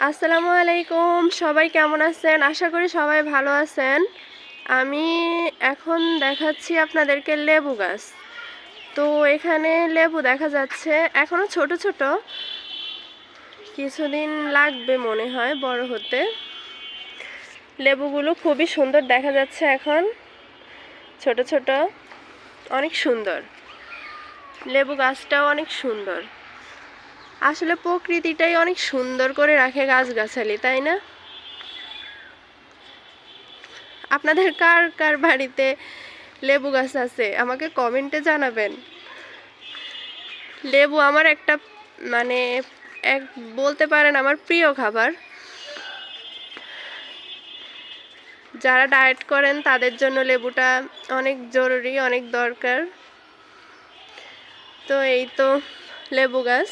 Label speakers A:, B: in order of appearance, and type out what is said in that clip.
A: আসসালামু আলাইকুম, সবাই কেমন আছেন? আশা করি সবাই ভালো আছেন। আমি এখন দেখাচ্ছি আপনাদেরকে লেবু গাছ। তো এখানে লেবু দেখা যাচ্ছে এখনো ছোট ছোট, কিছুদিন লাগবে মনে হয় বড় হতে। লেবুগুলো খুবই সুন্দর দেখা যাচ্ছে এখন, ছোট ছোট, অনেক সুন্দর। লেবু গাছটাও অনেক সুন্দর। আসলে প্রকৃতিটাই অনেক সুন্দর করে রাখে গাছগাছালি, তাই না? আপনাদের কার কার বাড়িতে লেবু গাছ আছে আমাকে কমেন্টে জানাবেন। লেবু আমার একটা মানে এক বলতে পারেন আমার প্রিয় খাবার। যারা ডায়েট করেন তাদের জন্য লেবুটা অনেক জরুরি, অনেক দরকার। তো এই তো লেবু গাছ।